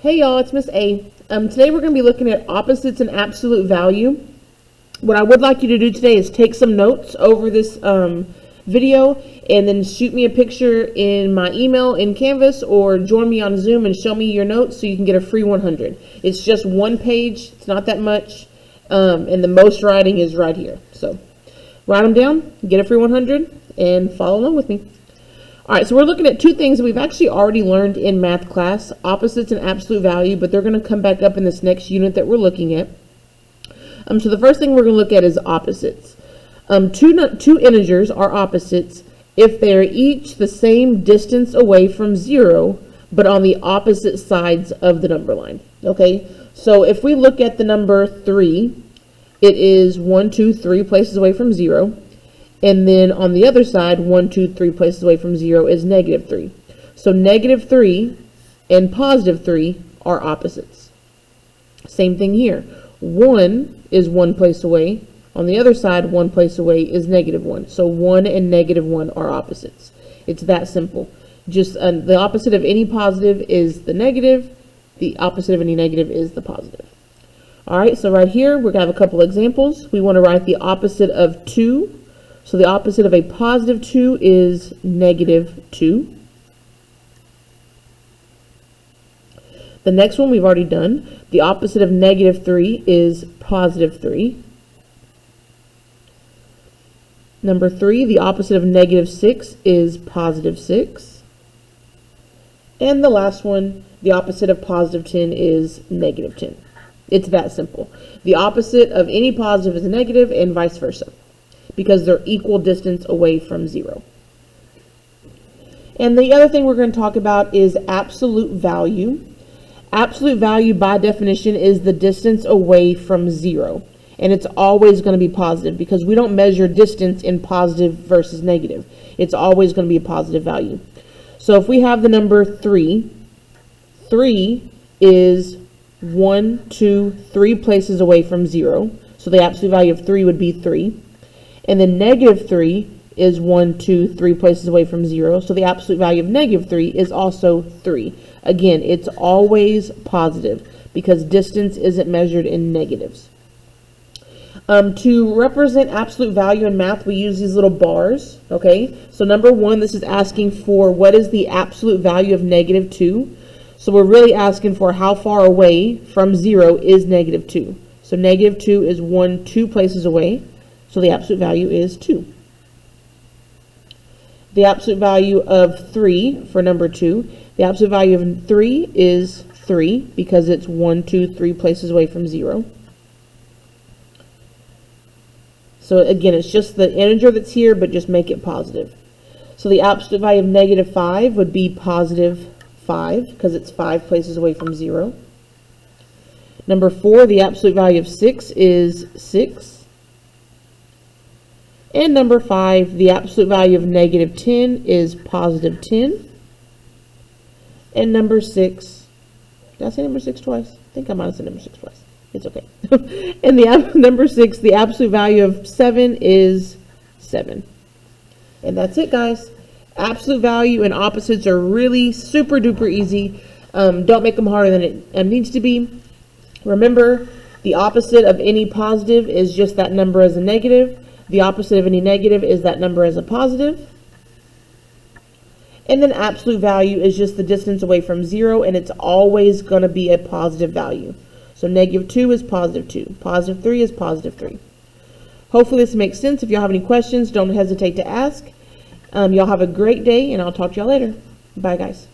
Hey y'all, it's Miss A. Today we're going to be looking at opposites and absolute value. What I would like you to do today is take some notes over this video and then shoot me a picture in my email in Canvas or join me on Zoom and show me your notes so you can get a free 100. It's just one page, it's not that much, and the most writing is right here. So write them down, get a free 100, and follow along with me. All right, so we're looking at two things that we've actually already learned in math class, opposites and absolute value, but they're going to come back up in this next unit that we're looking at. So the first thing we're going to look at is opposites. Two integers are opposites if they are each the same distance away from 0, but on the opposite sides of the number line. Okay, so if we look at the number 3, it is 1, 2, 3 places away from 0. And then on the other side, 1, 2, 3 places away from 0 is negative 3. So negative 3 and positive 3 are opposites. Same thing here. 1 is 1 place away. On the other side, 1 place away is negative 1. So 1 and negative 1 are opposites. It's that simple. Just the opposite of any positive is the negative. The opposite of any negative is the positive. All right, so right here, we're going to have a couple examples. We want to write the opposite of 2. So the opposite of a positive 2 is negative 2. The next one we've already done. The opposite of negative 3 is positive 3. Number 3, the opposite of negative 6 is positive 6. And the last one, the opposite of positive 10 is negative 10. It's that simple. The opposite of any positive is a negative and vice versa, because they're equal distance away from 0. And the other thing we're going to talk about is absolute value. Absolute value by definition is the distance away from 0. And it's always going to be positive because we don't measure distance in positive versus negative. It's always going to be a positive value. So if we have the number 3, 3 is 1, 2, 3 places away from 0. So the absolute value of 3 would be 3. And then negative 3 is 1, 2, 3 places away from 0. So the absolute value of negative 3 is also 3. Again, it's always positive because distance isn't measured in negatives. To represent absolute value in math, we use these little bars. Okay, so number 1, this is asking for what is the absolute value of negative 2. So we're really asking for how far away from 0 is negative 2. So negative 2 is 1, 2 places away. So the absolute value is 2. The absolute value of 3 for number 2. The absolute value of 3 is 3 because it's 1, 2, 3 places away from 0. So again, it's just the integer that's here, but just make it positive. So the absolute value of negative 5 would be positive 5 because it's 5 places away from 0. Number 4, the absolute value of 6 is 6. And number 5, the absolute value of negative 10 is positive 10. And number 6, did I say number 6 twice? I think I might have said number 6 twice. It's okay. And the number 6, the absolute value of 7 is 7. And that's it, guys. Absolute value and opposites are really super duper easy. Don't make them harder than it needs to be. Remember, the opposite of any positive is just that number as a negative. The opposite of any negative is that number as a positive. And then absolute value is just the distance away from 0, and it's always going to be a positive value. So negative 2 is positive 2. Positive 3 is positive 3. Hopefully this makes sense. If y'all have any questions, don't hesitate to ask. Y'all have a great day, and I'll talk to y'all later. Bye, guys.